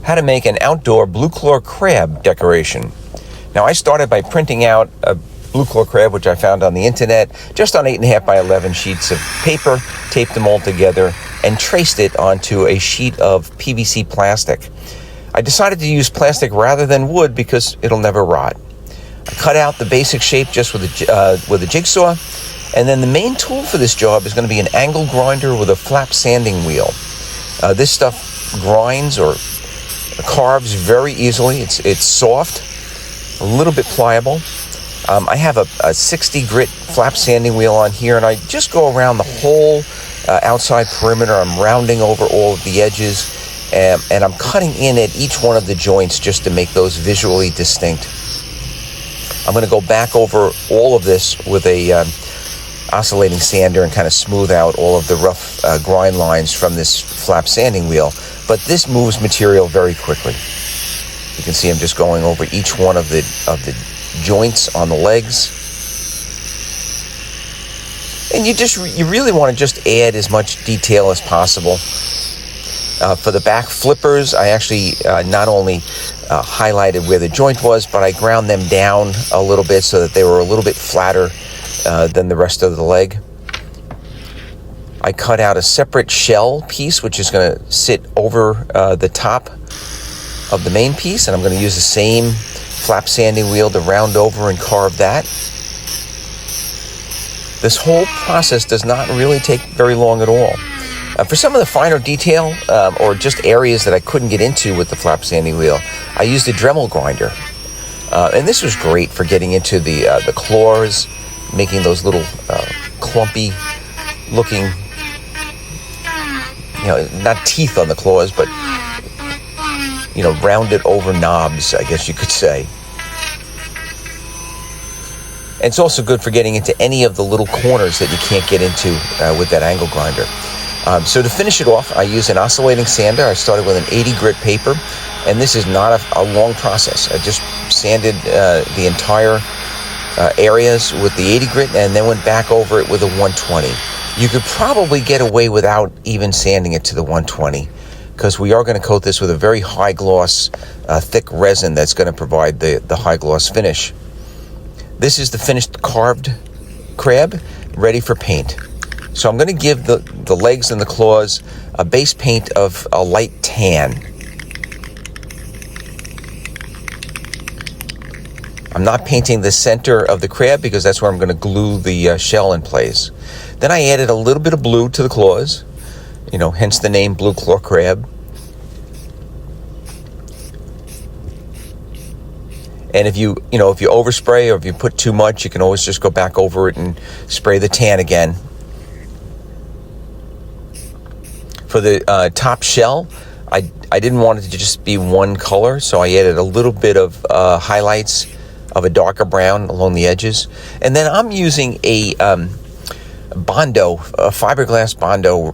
how to make an outdoor blue claw crab decoration. Now, I started by printing out a blue claw crab, which I found on the internet, just on 8.5 by 11 sheets of paper, taped them all together, and traced it onto a sheet of PVC plastic. I decided to use plastic rather than wood because it'll never rot. I cut out the basic shape just with a jigsaw, and then the main tool for this job is going to be an angle grinder with a flap sanding wheel. This stuff grinds or carves very easily. It's soft, a little bit pliable. I have a 60 grit flap sanding wheel on here, and I just go around the whole outside perimeter. I'm rounding over all of the edges, and I'm cutting in at each one of the joints just to make those visually distinct. I'm going to go back over all of this with a oscillating sander and kind of smooth out all of the rough grind lines from this flap sanding wheel. But this moves material very quickly. You can see I'm just going over each one of the joints on the legs. And you really want to just add as much detail as possible. For the back flippers, I actually not only highlighted where the joint was, but I ground them down a little bit so that they were a little bit flatter than the rest of the leg. I cut out a separate shell piece, which is going to sit over the top of the main piece, and I'm going to use the same flap sanding wheel to round over and carve that. This whole process does not really take very long at all. For some of the finer detail, or just areas that I couldn't get into with the flap sanding wheel, I used a Dremel grinder. And this was great for getting into the claws, making those little clumpy looking, not teeth on the claws, but, rounded over knobs, I guess you could say. And it's also good for getting into any of the little corners that you can't get into with that angle grinder. So to finish it off, I use an oscillating sander. I started with an 80 grit paper, and this is not a long process. I just sanded the entire areas with the 80 grit and then went back over it with a 120. You could probably get away without even sanding it to the 120, because we are going to coat this with a very high gloss, thick resin that's going to provide the high gloss finish. This is the finished carved crab, ready for paint. So I'm going to give the legs and the claws a base paint of a light tan. I'm not painting the center of the crab because that's where I'm going to glue the shell in place. Then I added a little bit of blue to the claws, hence the name Blue Claw Crab. And if you overspray or if you put too much, you can always just go back over it and spray the tan again. For the top shell, I didn't want it to just be one color, so I added a little bit of highlights of a darker brown along the edges. And then I'm using a Bondo, a fiberglass Bondo,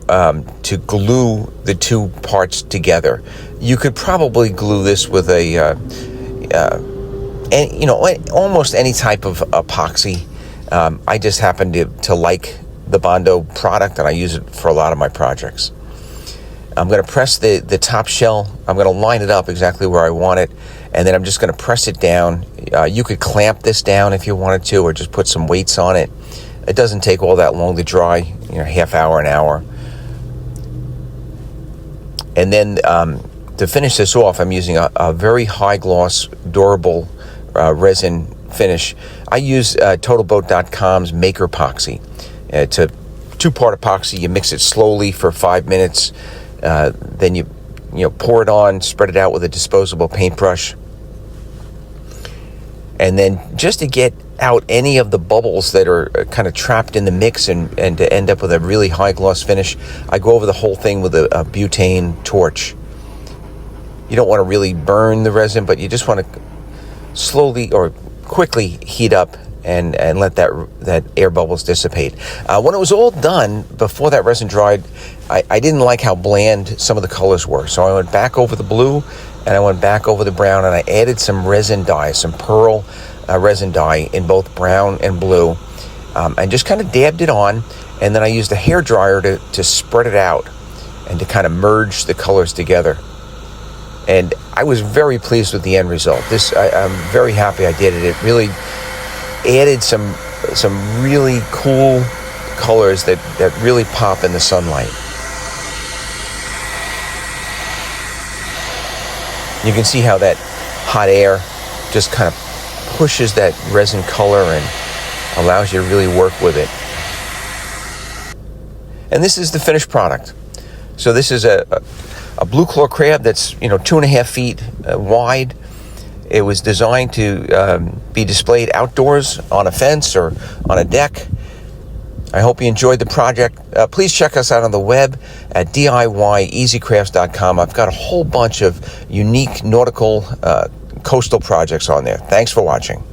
to glue the two parts together. You could probably glue this with almost any type of epoxy. I just happen to like the Bondo product, and I use it for a lot of my projects. I'm going to press the top shell. I'm going to line it up exactly where I want it, and then I'm just going to press it down. You could clamp this down if you wanted to, or just put some weights on it. It doesn't take all that long to dry, half hour, an hour. And then to finish this off, I'm using a very high gloss, durable resin finish. I use TotalBoat.com's Maker Epoxy. It's a 2-part epoxy. You mix it slowly for 5 minutes. Then you pour it on, spread it out with a disposable paintbrush. And then just to get out any of the bubbles that are kind of trapped in the mix and to end up with a really high gloss finish, I go over the whole thing with a butane torch. You don't want to really burn the resin, but you just want to slowly or quickly heat up and let that air bubbles dissipate. When it was all done, before that resin dried, I didn't like how bland some of the colors were. So I went back over the blue and I went back over the brown, and I added some resin dye, some pearl resin dye in both brown and blue, and just kind of dabbed it on. And then I used a hair dryer to spread it out and to kind of merge the colors together. And I was very pleased with the end result. I'm very happy I did it. It really added some really cool colors that really pop in the sunlight. You can see how that hot air just kind of pushes that resin color and allows you to really work with it. And this is the finished product. So this is a blue claw crab that's 2.5 feet wide. It was designed to be displayed outdoors on a fence or on a deck. I hope you enjoyed the project. Please check us out on the web at DIYEasyCrafts.com. I've got a whole bunch of unique nautical coastal projects on there. Thanks for watching.